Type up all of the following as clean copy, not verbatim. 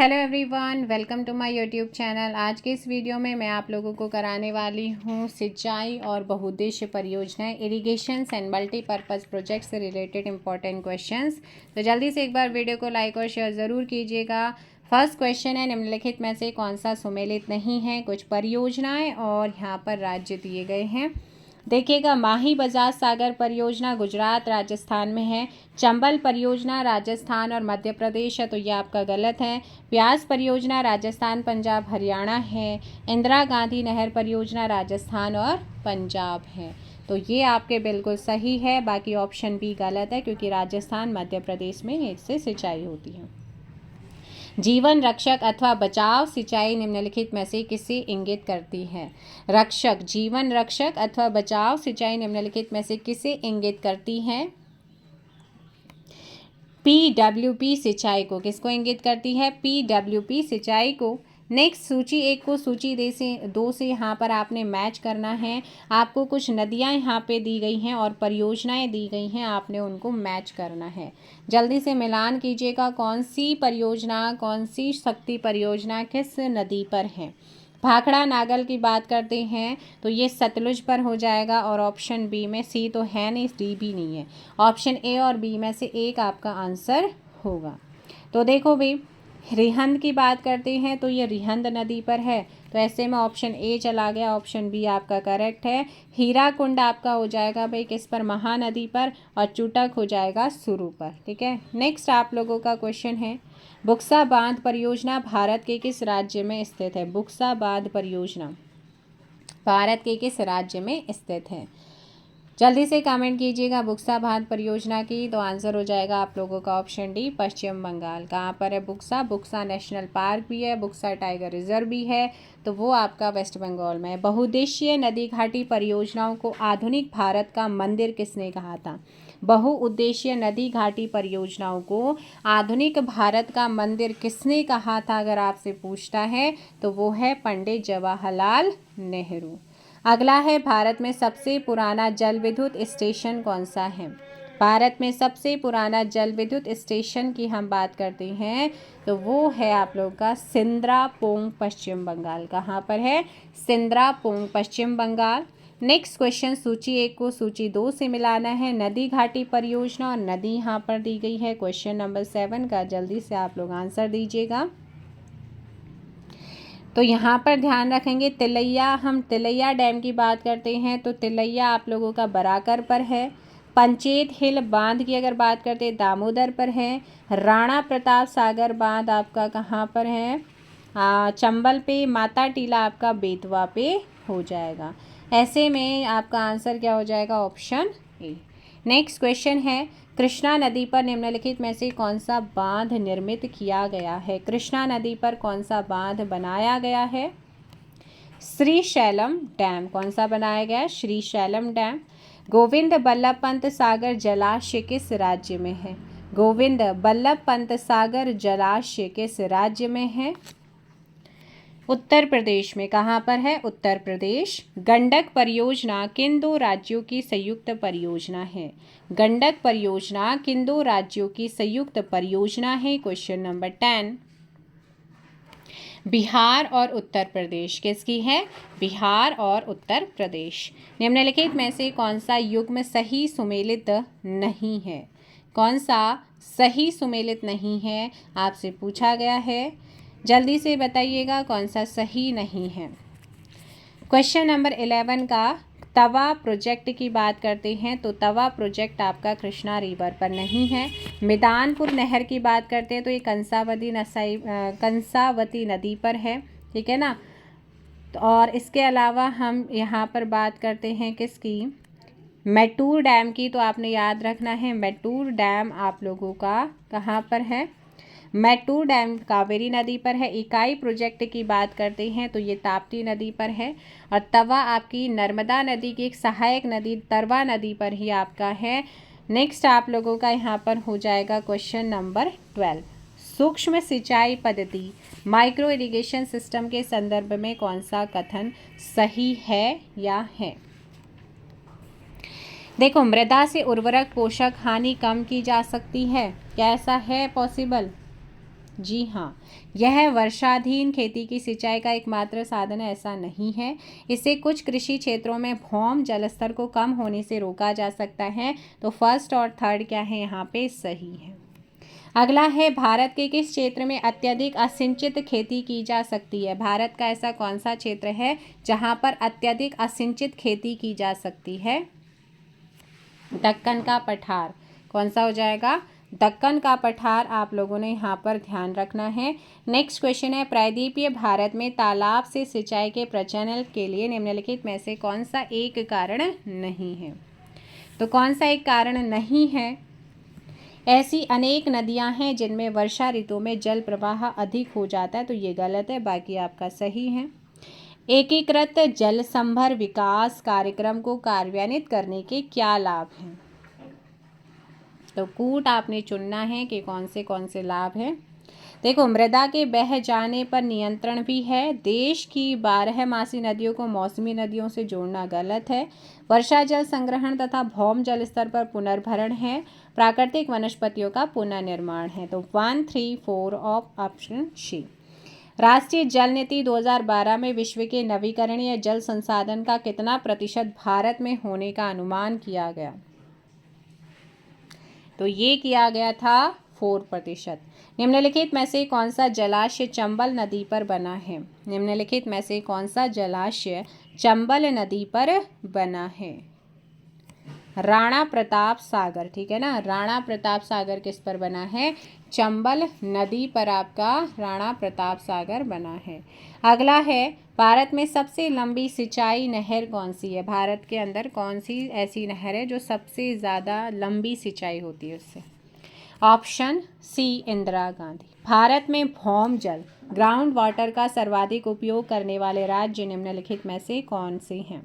Hello everyone, welcome to my YouTube channel. आज के इस वीडियो में मैं आप लोगों को कराने वाली हूँ सिंचाई और बहुउद्देश्य परियोजनाएं, इरिगेशंस एंड मल्टीपर्पज़ प्रोजेक्ट से रिलेटेड इंपॉर्टेंट क्वेश्चंस। तो जल्दी से एक बार वीडियो को लाइक और शेयर ज़रूर कीजिएगा। फर्स्ट क्वेश्चन है, निम्नलिखित में से कौन सा सुमेलित नहीं है? कुछ परियोजनाएँ और यहाँ पर राज्य दिए गए हैं। देखिएगा, माही बजाज सागर परियोजना गुजरात राजस्थान में है। चंबल परियोजना राजस्थान और मध्य प्रदेश है, तो ये आपका गलत है। प्याज परियोजना राजस्थान पंजाब हरियाणा है। इंदिरा गांधी नहर परियोजना राजस्थान और पंजाब है, तो ये आपके बिल्कुल सही है। बाकी ऑप्शन बी गलत है, क्योंकि राजस्थान मध्य प्रदेश में इससे सिंचाई होती है। जीवन रक्षक अथवा बचाव सिंचाई निम्नलिखित में से किसे इंगित करती है? रक्षक, जीवन रक्षक अथवा बचाव सिंचाई निम्नलिखित में से किसे इंगित करती है? PWP सिंचाई को। किसको इंगित करती है? PWP सिंचाई को। नेक्स्ट, सूची 1 को सूची 2 से यहाँ पर आपने मैच करना है। आपको कुछ नदियाँ यहाँ पे दी गई हैं और परियोजनाएं दी गई हैं, आपने उनको मैच करना है। जल्दी से मिलान कीजिएगा, कौन सी परियोजना, कौन सी शक्ति परियोजना किस नदी पर है। भाखड़ा नागल की बात करते हैं तो ये सतलुज पर हो जाएगा, और ऑप्शन बी में, सी तो है नहीं, डी भी नहीं है, ऑप्शन ए और बी में से एक आपका आंसर होगा। तो देखो भाई, रिहंद की बात करते हैं तो ये रिहंद नदी पर है, तो ऐसे में ऑप्शन ए चला गया, ऑप्शन बी आपका करेक्ट है। हीराकुंड आपका हो जाएगा भाई किस पर? महानदी पर, और चुटक हो जाएगा सुरु पर। ठीक है, नेक्स्ट आप लोगों का क्वेश्चन है, बुक्सा बांध परियोजना भारत के किस राज्य में स्थित है? बुक्सा बांध परियोजना भारत के किस राज्य में स्थित है? जल्दी से कमेंट कीजिएगा बुक्सा बांध परियोजना की, तो आंसर हो जाएगा आप लोगों का ऑप्शन डी, पश्चिम बंगाल। कहाँ पर है बुक्सा? बुक्सा नेशनल पार्क भी है, बुक्सा टाइगर रिजर्व भी है, तो वो आपका वेस्ट बंगाल में है। बहुउद्देशीय नदी घाटी परियोजनाओं को आधुनिक भारत का मंदिर किसने कहा था? बहुउद्देशीय नदी घाटी परियोजनाओं को आधुनिक भारत का मंदिर किसने कहा था अगर आपसे पूछता है, तो वो है पंडित जवाहरलाल नेहरू। अगला है, भारत में सबसे पुराना जल विद्युत स्टेशन कौन सा है? भारत में सबसे पुराना जल विद्युत स्टेशन की हम बात करते हैं तो वो है आप लोगों का सिंद्रापोंग, पश्चिम बंगाल। कहाँ पर है? सिंद्रापोंग, पश्चिम बंगाल। नेक्स्ट क्वेश्चन, सूची 1 को सूची 2 से मिलाना है। नदी घाटी परियोजना और नदी यहाँ पर दी गई है। क्वेश्चन नंबर 7 का जल्दी से आप लोग आंसर दीजिएगा। तो यहाँ पर ध्यान रखेंगे, तिलैया, हम तिलैया डैम की बात करते हैं तो तिलैया आप लोगों का बराकर पर है। पंचेत हिल बांध की अगर बात करते हैं दामोदर पर है। राणा प्रताप सागर बांध आपका कहाँ पर है? चंबल पे। माता टीला आपका बेतवा पे हो जाएगा। ऐसे में आपका आंसर क्या हो जाएगा? Option A. नेक्स्ट क्वेश्चन है, कृष्णा नदी पर निम्नलिखित में से कौन सा बांध निर्मित किया गया है? कृष्णा नदी पर कौन सा बांध बनाया गया है? श्रीशैलम डैम। कौन सा बनाया गया? श्रीशैलम डैम। गोविंद बल्लभ पंत सागर जलाशय किस राज्य में है? गोविंद बल्लभ पंत सागर जलाशय किस राज्य में है? उत्तर प्रदेश में। कहाँ पर है? उत्तर प्रदेश। गंडक परियोजना किन 2 राज्यों की संयुक्त परियोजना है? गंडक परियोजना किन 2 राज्यों की संयुक्त परियोजना है? Question number 10। बिहार और उत्तर प्रदेश। किसकी है? बिहार और उत्तर प्रदेश। निम्नलिखित में से कौन सा युग्म सही सुमेलित नहीं है? कौन सा सही सुमेलित नहीं है आपसे पूछा गया है, जल्दी से बताइएगा कौन सा सही नहीं है। क्वेश्चन नंबर 11 का, तवा प्रोजेक्ट की बात करते हैं तो तवा प्रोजेक्ट आपका कृष्णा रिवर पर नहीं है। मैदानपुर नहर की बात करते हैं तो ये कंसावती नदी पर है। ठीक है ना। तो और इसके अलावा हम यहाँ पर बात करते हैं किसकी? मैटूर डैम की, तो आपने याद रखना है मैटूर डैम आप लोगों का कहाँ पर है? मैटूर डैम कावेरी नदी पर है। इकाई प्रोजेक्ट की बात करते हैं तो ये ताप्ती नदी पर है। और तवा आपकी नर्मदा नदी की एक सहायक नदी तरवा नदी पर ही आपका है। नेक्स्ट आप लोगों का यहाँ पर हो जाएगा क्वेश्चन नंबर 12। सूक्ष्म सिंचाई पद्धति माइक्रो इरिगेशन सिस्टम के संदर्भ में कौन सा कथन सही है या है? देखो, मृदा से उर्वरक पोषक हानि कम की जा सकती है। क्या ऐसा है पॉसिबल? जी हाँ, यह वर्षाधीन खेती की सिंचाई का एकमात्र साधन है, ऐसा नहीं है। इससे कुछ कृषि क्षेत्रों में भौम जलस्तर को कम होने से रोका जा सकता है। तो फर्स्ट और थर्ड क्या है यहाँ पे सही है। अगला है, भारत के किस क्षेत्र में अत्यधिक असिंचित खेती की जा सकती है? भारत का ऐसा कौन सा क्षेत्र है जहाँ पर अत्यधिक असिंचित खेती की जा सकती है? दक्कन का पठार। कौन सा हो जाएगा? दक्कन का पठार आप लोगों ने यहाँ पर ध्यान रखना है। नेक्स्ट क्वेश्चन है, प्रायद्वीपीय भारत में तालाब से सिंचाई के प्रचलन के लिए निम्नलिखित में से कौन सा एक कारण नहीं है? तो कौन सा एक कारण नहीं है? ऐसी अनेक नदियां हैं जिनमें वर्षा ऋतु में जल प्रवाह अधिक हो जाता है, तो ये गलत है, बाकी आपका सही है। एकीकृत जल संभर विकास कार्यक्रम को कार्यान्वित करने के क्या लाभ हैं? तो कूट आपने चुनना है कि कौन से लाभ हैं। देखो, मृदा के बह जाने पर नियंत्रण भी है। देश की 12मासी नदियों को मौसमी नदियों से जोड़ना गलत है। वर्षा जल संग्रहण तथा भौम जल स्तर पर पुनर्भरण है। प्राकृतिक वनस्पतियों का पुनर्निर्माण है। तो 1, 3, 4 ऑफ ऑप्शन सी। राष्ट्रीय जल नीति 2012 में विश्व के नवीकरणीय जल संसाधन का कितना प्रतिशत भारत में होने का अनुमान किया गया? तो ये किया गया था 4%। निम्नलिखित में से कौन सा जलाशय चंबल नदी पर बना है? निम्नलिखित में से कौन सा जलाशय चंबल नदी पर बना है? राणा प्रताप सागर, ठीक है ना। राणा प्रताप सागर किस पर बना है? चंबल नदी पर आपका राणा प्रताप सागर बना है। अगला है, भारत में सबसे लंबी सिंचाई नहर कौन सी है? भारत के अंदर कौन सी ऐसी नहर है जो सबसे ज़्यादा लंबी सिंचाई होती है उससे? Option C, Indira Gandhi. भारत में भौम जल ग्राउंड वाटर का सर्वाधिक उपयोग करने वाले राज्य निम्नलिखित में से कौन से हैं?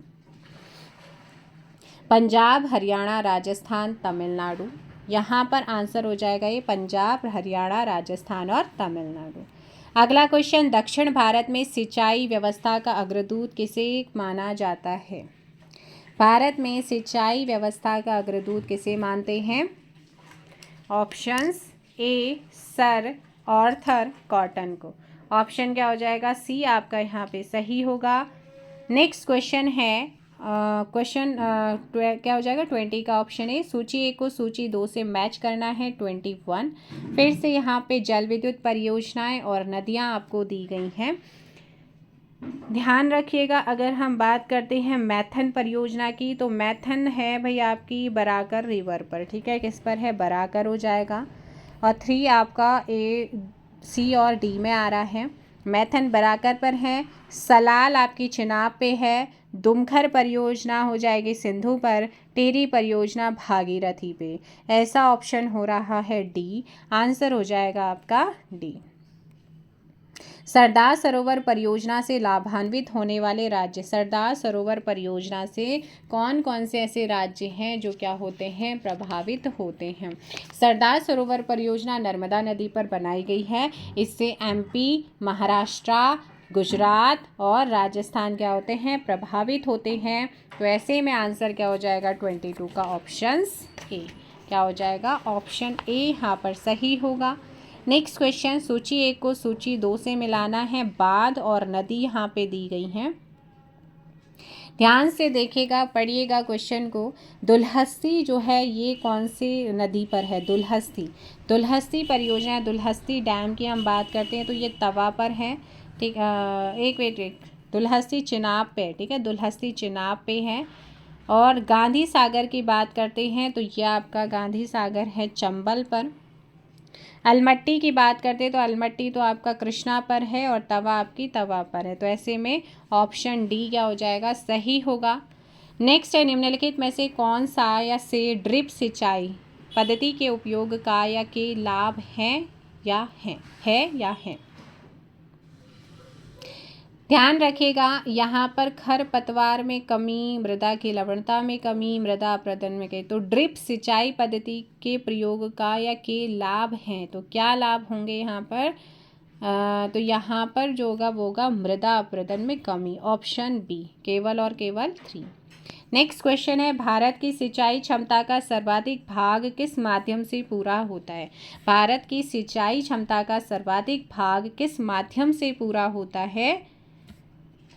पंजाब, हरियाणा, राजस्थान, तमिलनाडु। यहाँ पर आंसर हो जाएगा ये पंजाब, हरियाणा, राजस्थान और तमिलनाडु। अगला क्वेश्चन, दक्षिण भारत में सिंचाई व्यवस्था का अग्रदूत किसे माना जाता है? भारत में सिंचाई व्यवस्था का अग्रदूत किसे मानते हैं? Options A, sir Arthur cotton को। ऑप्शन क्या हो जाएगा? सी आपका यहाँ पे सही होगा। नेक्स्ट क्वेश्चन है, क्वेश्चन क्या हो जाएगा? 20 का ऑप्शन है। सूची 1 को सूची 2 से मैच करना है। 21। फिर से यहाँ पे जल विद्युत परियोजनाएं और नदियाँ आपको दी गई हैं। ध्यान रखिएगा, अगर हम बात करते हैं मैथन परियोजना की, तो मैथन है भाई आपकी बराकर रिवर पर, ठीक है। किस पर है? बराकर हो जाएगा। और 3 आपका ए, सी और डी में आ रहा है। मैथन बराकर पर है। सलाल आपकी चिनाब पे है। दुमखर परियोजना हो जाएगी सिंधु पर। टेरी परियोजना भागीरथी पे। ऐसा ऑप्शन हो रहा है डी। आंसर हो जाएगा आपका डी। सरदार सरोवर परियोजना से लाभान्वित होने वाले राज्य। सरदार सरोवर परियोजना से कौन कौन से ऐसे राज्य हैं जो क्या होते हैं? प्रभावित होते हैं। सरदार सरोवर परियोजना नर्मदा नदी पर बनाई गई है। इससे एमपी, महाराष्ट्र, गुजरात और राजस्थान क्या होते हैं? प्रभावित होते हैं। तो ऐसे में आंसर क्या हो जाएगा? 22 का ऑप्शन ए। क्या हो जाएगा? ऑप्शन ए यहाँ पर सही होगा। नेक्स्ट क्वेश्चन, सूची 1 को सूची 2 से मिलाना है। बांध और नदी यहाँ पे दी गई हैं। ध्यान से देखिएगा, पढ़िएगा क्वेश्चन को। दुलहस्ती जो है ये कौन सी नदी पर है? दुलहस्ती। दुलहस्ती परियोजना, दुलहस्ती डैम की हम बात करते हैं तो ये तवा पर है, ठीक। एक दुलहस्ती चिनाब पे, ठीक है। दुलहस्ती चिनाब पे है। और गांधी सागर की बात करते हैं तो यह आपका गांधी सागर है चंबल पर। अलमट्टी की बात करते हैं तो अलमट्टी तो आपका कृष्णा पर है और तवा आपकी तवा पर है। तो ऐसे में ऑप्शन डी क्या हो जाएगा? सही होगा। नेक्स्ट है, निम्नलिखित में से कौन सा या से ड्रिप सिंचाई पद्धति के उपयोग का या के लाभ हैं या हैं? ध्यान रखिएगा, यहाँ पर खरपतवार में कमी, मृदा की लवणता में कमी, मृदा अपरदन में कमी। तो ड्रिप सिंचाई पद्धति के प्रयोग का या के लाभ हैं, तो क्या लाभ होंगे यहाँ पर? तो यहाँ पर जो होगा वो होगा मृदा अपरदन में कमी। ऑप्शन बी, केवल और केवल 3। नेक्स्ट क्वेश्चन है, भारत की सिंचाई क्षमता का सर्वाधिक भाग किस माध्यम से पूरा होता है? भारत की सिंचाई क्षमता का सर्वाधिक भाग किस माध्यम से पूरा होता है?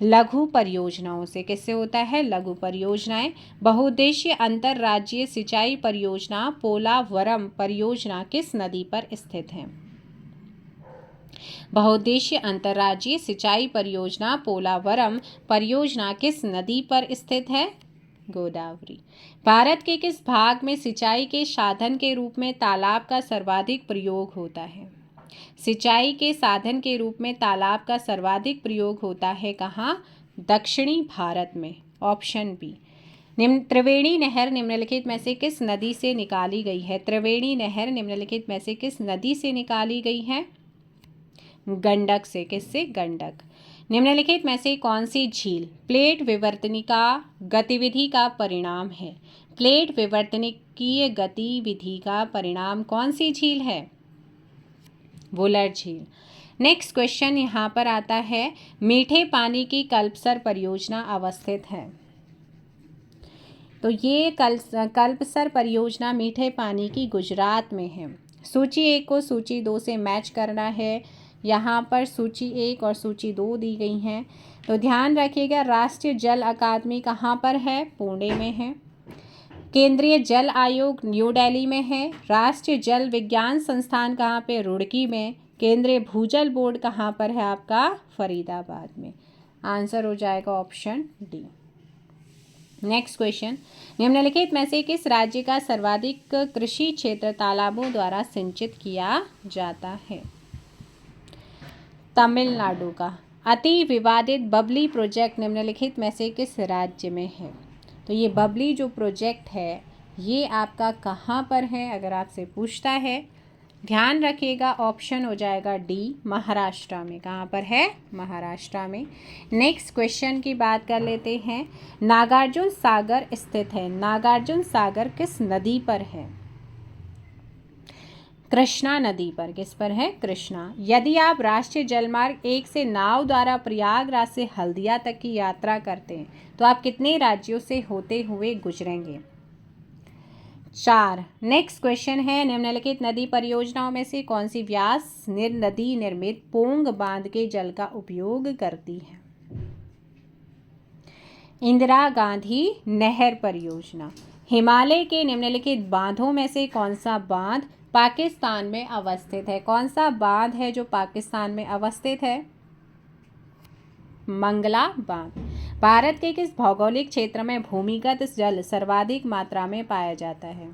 लघु परियोजनाओं से। किससे होता है? लघु परियोजनाएं। बहुउद्देशीय अंतरराज्यीय सिंचाई परियोजना पोलावरम परियोजना किस नदी पर स्थित है? बहुउद्देशीय अंतरराज्यीय सिंचाई परियोजना पोलावरम परियोजना किस नदी पर स्थित है? गोदावरी। भारत के किस भाग में सिंचाई के साधन के रूप में तालाब का सर्वाधिक प्रयोग होता है? सिंचाई के साधन के रूप में तालाब का सर्वाधिक प्रयोग होता है कहाँ? दक्षिणी भारत में। Option B. त्रिवेणी नहर निम्नलिखित में से किस नदी से निकाली गई है? त्रिवेणी नहर निम्नलिखित में से किस नदी से निकाली गई है? गंडक से। किससे? गंडक। निम्नलिखित में से कौन सी झील प्लेट विवर्तनिका गतिविधि का परिणाम है? प्लेट विवर्तनिकीय गतिविधि का परिणाम कौन सी झील है? वुलर झील। नेक्स्ट क्वेश्चन यहाँ पर आता है, मीठे पानी की कल्पसर परियोजना अवस्थित है। तो ये कल्पसर परियोजना मीठे पानी की गुजरात में है। सूची 1 को सूची 2 से मैच करना है। यहाँ पर सूची 1 और सूची 2 दी गई हैं। तो ध्यान रखिएगा, राष्ट्रीय जल अकादमी कहाँ पर है? पुणे में है। केंद्रीय जल आयोग न्यू दिल्ली में है। राष्ट्रीय जल विज्ञान संस्थान कहाँ पे? रुड़की में। केंद्रीय भूजल बोर्ड कहाँ पर है आपका? फरीदाबाद में। आंसर हो जाएगा ऑप्शन डी। नेक्स्ट क्वेश्चन, निम्नलिखित में से किस राज्य का सर्वाधिक कृषि क्षेत्र तालाबों द्वारा सिंचित किया जाता है? तमिलनाडु का। अति विवादित बबली प्रोजेक्ट निम्नलिखित में से किस राज्य में है? तो ये बबली जो प्रोजेक्ट है ये आपका कहाँ पर है अगर आपसे पूछता है? ध्यान रखिएगा, ऑप्शन हो जाएगा डी, महाराष्ट्र में। कहाँ पर है? महाराष्ट्र में। नेक्स्ट क्वेश्चन की बात कर लेते हैं, नागार्जुन सागर स्थित है। नागार्जुन सागर किस नदी पर है? कृष्णा नदी पर। किस पर है? कृष्णा। यदि आप राष्ट्रीय जलमार्ग 1 से नाव द्वारा प्रयागराज से हल्दिया तक की यात्रा करते हैं तो आप कितने राज्यों से होते हुए गुजरेंगे? 4। नेक्स्ट क्वेश्चन है, निम्नलिखित नदी परियोजनाओं में से कौन सी व्यास नदी निर्मित पोंग बांध के जल का उपयोग करती है? इंदिरा गांधी नहर परियोजना। हिमालय के निम्नलिखित बांधों में से कौन सा बांध पाकिस्तान में अवस्थित है? कौन सा बांध है जो पाकिस्तान में अवस्थित है? मंगला बांध। भारत के किस भौगोलिक क्षेत्र में भूमिगत जल सर्वाधिक मात्रा में पाया जाता है?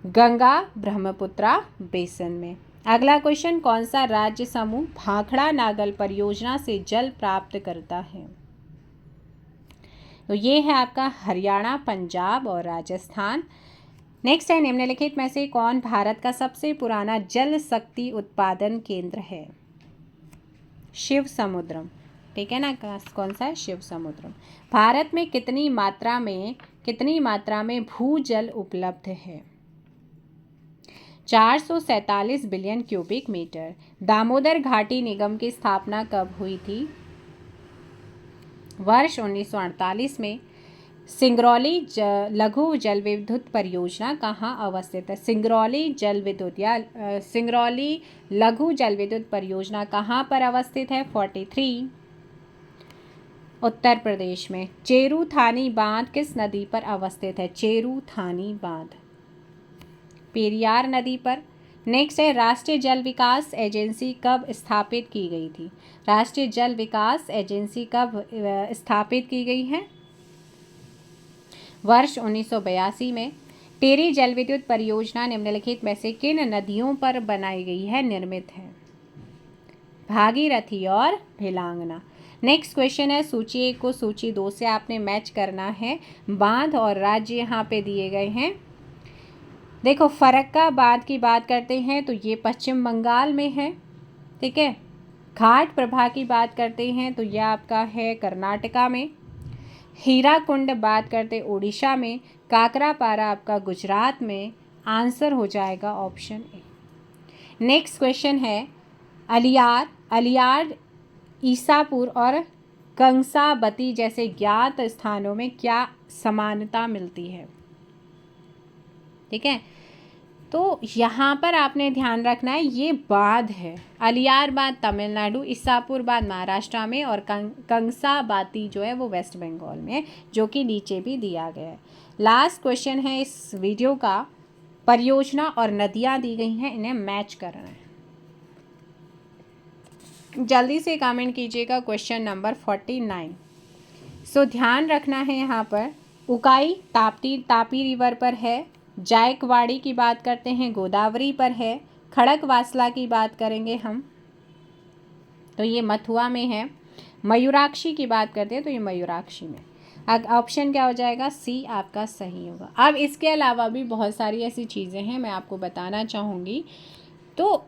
गंगा ब्रह्मपुत्रा बेसिन में। अगला क्वेश्चन, कौन सा राज्य समूह भाखड़ा नागल परियोजना से जल प्राप्त करता है? तो ये है आपका हरियाणा, पंजाब और राजस्थान। नेक्स्ट है, निम्नलिखित में से कौन भारत का सबसे पुराना जल शक्ति उत्पादन केंद्र है? शिव समुद्रम। ठीक है ना, कौन सा है? शिव समुद्रम। भारत में कितनी मात्रा में भूजल उपलब्ध है? 447 बिलियन क्यूबिक मीटर। दामोदर घाटी निगम की स्थापना कब हुई थी? वर्ष 1948 में। सिंगरौली लघु जल विद्युत परियोजना कहाँ अवस्थित है? सिंगरौली लघु जल विद्युत परियोजना कहाँ पर अवस्थित है? 43 उत्तर प्रदेश में। चेरू थानी बांध किस नदी पर अवस्थित है? चेरू थानी बांध पेरियार नदी पर। नेक्स्ट है, राष्ट्रीय जल विकास एजेंसी कब स्थापित की गई थी? राष्ट्रीय जल विकास एजेंसी कब स्थापित की गई है? वर्ष 1982 में। टेरी जल विद्युत परियोजना निम्नलिखित में से किन नदियों पर बनाई गई है, निर्मित है? भागीरथी और भिलांगना। नेक्स्ट क्वेश्चन है, सूची 1 को सूची 2 से आपने मैच करना है। बांध और राज्य यहाँ पे दिए गए हैं। देखो, फरक्का बांध की बात करते हैं तो ये पश्चिम बंगाल में है। ठीक है। घाट प्रभा की बात करते हैं तो यह आपका है कर्नाटका में। हीराकुंड बात करते उड़ीसा में। काकरापारा आपका गुजरात में। आंसर हो जाएगा ऑप्शन ए। नेक्स्ट क्वेश्चन है, अलियार ईसापुर और कंसाबती जैसे ज्ञात स्थानों में क्या समानता मिलती है? ठीक है, तो यहाँ पर आपने ध्यान रखना है, ये बांध है। अलियार बांध तमिलनाडु, इसापुर बांध महाराष्ट्र में, और कंसाबाती जो है वो वेस्ट बंगाल में, जो कि नीचे भी दिया गया है। लास्ट क्वेश्चन है इस वीडियो का, परियोजना और नदियाँ दी गई हैं, इन्हें मैच करना है। जल्दी से कमेंट कीजिएगा क्वेश्चन नंबर 49। सो ध्यान रखना है, यहाँ पर उकाई तापी रिवर पर है, जायकवाड़ी की बात करते हैं गोदावरी पर है, खड़कवासला की बात करेंगे हम तो ये मथुरा में है, मयूराक्षी की बात करते हैं तो ये मयूराक्षी में। ऑप्शन क्या हो जाएगा? सी आपका सही होगा। अब इसके अलावा भी बहुत सारी ऐसी चीज़ें हैं मैं आपको बताना चाहूँगी। तो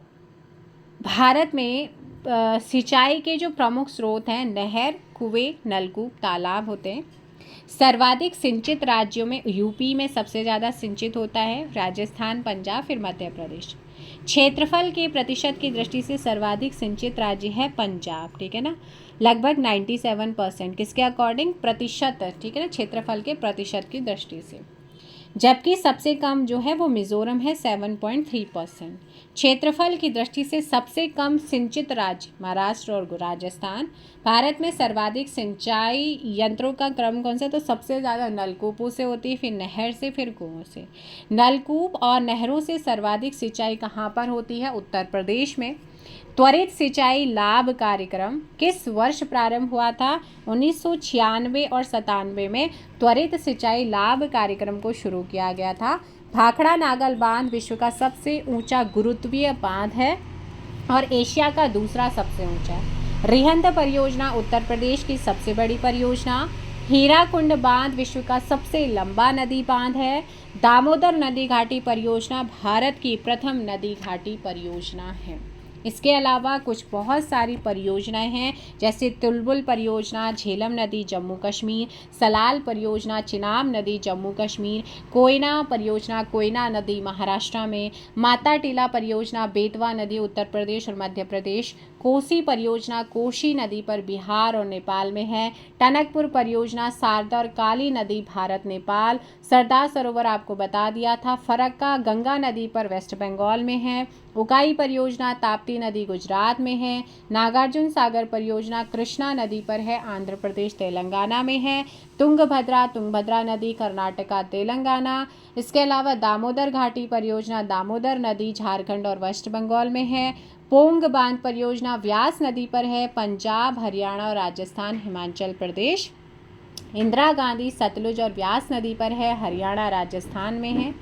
भारत में सिंचाई के जो प्रमुख स्रोत हैं, नहर, कुएं, नलकूप, तालाब होते हैं। सर्वाधिक सिंचित राज्यों में यूपी में सबसे ज़्यादा सिंचित होता है, राजस्थान, पंजाब, फिर मध्य प्रदेश। क्षेत्रफल के प्रतिशत की दृष्टि से सर्वाधिक सिंचित राज्य है पंजाब, ठीक है ना, लगभग 97%। किसके अकॉर्डिंग? प्रतिशत, ठीक है ना, क्षेत्रफल के प्रतिशत की दृष्टि से। जबकि सबसे कम जो है वो मिजोरम है, 7.3%। क्षेत्रफल की दृष्टि से सबसे कम सिंचित राज्य महाराष्ट्र और राजस्थान। भारत में सर्वाधिक सिंचाई यंत्रों का क्रम कौन सा? तो सबसे ज़्यादा नलकूपों से होती है, फिर नहर से, फिर कुओं से। नलकूप और नहरों से सर्वाधिक सिंचाई कहाँ पर होती है? उत्तर प्रदेश में। त्वरित सिंचाई लाभ कार्यक्रम किस वर्ष प्रारंभ हुआ था? 1996 और 97 में त्वरित सिंचाई लाभ कार्यक्रम को शुरू किया गया था। भाखड़ा नागल बांध विश्व का सबसे ऊंचा गुरुत्वीय बांध है और एशिया का दूसरा सबसे ऊंचा है। रिहंद परियोजना उत्तर प्रदेश की सबसे बड़ी परियोजना। हीराकुंड बांध विश्व का सबसे लंबा नदी बांध है। दामोदर नदी घाटी परियोजना भारत की प्रथम नदी घाटी परियोजना है। इसके अलावा कुछ बहुत सारी परियोजनाएं हैं, जैसे तुलबुल परियोजना झेलम नदी जम्मू कश्मीर, सलाल परियोजना चिनाब नदी जम्मू कश्मीर, कोयना परियोजना कोयना नदी महाराष्ट्र में, माता टीला परियोजना बेतवा नदी उत्तर प्रदेश और मध्य प्रदेश, कोसी परियोजना कोशी नदी पर बिहार और नेपाल में है, टनकपुर परियोजना सारदर काली नदी भारत नेपाल, सरदार सरोवर आपको बता दिया था, फरक्का गंगा नदी पर वेस्ट बंगाल में है, उकाई परियोजना ताप्ती नदी गुजरात में है, नागार्जुन सागर परियोजना कृष्णा नदी पर है, आंध्र प्रदेश तेलंगाना में है, तुंगभद्रा नदी कर्नाटका तेलंगाना। इसके अलावा दामोदर घाटी परियोजना दामोदर नदी झारखंड और वेस्ट बंगाल में है, पोंग बांध परियोजना व्यास नदी पर है, पंजाब, हरियाणा और राजस्थान, हिमाचल प्रदेश। इंदिरा गांधी सतलुज और व्यास नदी पर है, हरियाणा राजस्थान में है।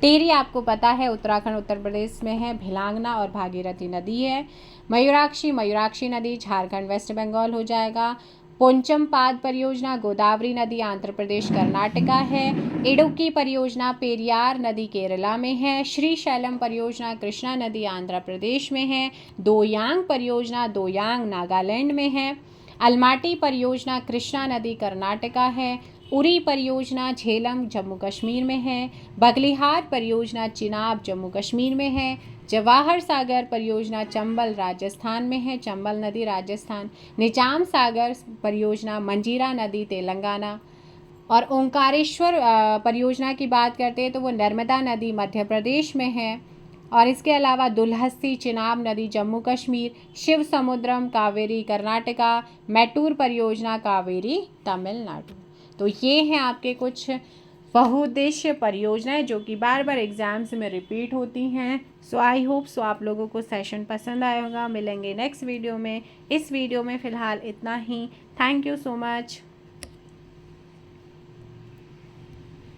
टेरी आपको पता है उत्तराखंड उत्तर प्रदेश में है, भिलांगना और भागीरथी नदी है। मयूराक्षी नदी झारखंड वेस्ट बंगाल हो जाएगा। पोंचमपाद परियोजना गोदावरी नदी आंध्र प्रदेश कर्नाटका है। इडुक्की परियोजना पेरियार नदी केरला में है। श्रीशैलम परियोजना कृष्णा नदी आंध्र प्रदेश में है। दोयांग परियोजना दोयांग नागालैंड में है। अलमाटी परियोजना कृष्णा नदी कर्नाटका है। उरी परियोजना झेलम जम्मू कश्मीर में है। बगलिहार परियोजना चिनाब जम्मू कश्मीर में है। जवाहर सागर परियोजना चंबल राजस्थान में है, चंबल नदी राजस्थान। निजाम सागर परियोजना मंजीरा नदी तेलंगाना। और ओंकारेश्वर परियोजना की बात करते हैं तो वो नर्मदा नदी मध्य प्रदेश में है। और इसके अलावा दुलहस्ती चिनाब नदी जम्मू कश्मीर, शिव समुद्रम कावेरी कर्नाटका, मैटूर परियोजना कावेरी तमिलनाडु। तो ये हैं आपके कुछ बहुउद्देश्य परियोजनाएं जो कि बार बार एग्जाम्स में रिपीट होती हैं। सो आई होप सो आप लोगों को सेशन पसंद आया होगा। मिलेंगे नेक्स्ट वीडियो में। इस वीडियो में फ़िलहाल इतना ही। Thank you so much.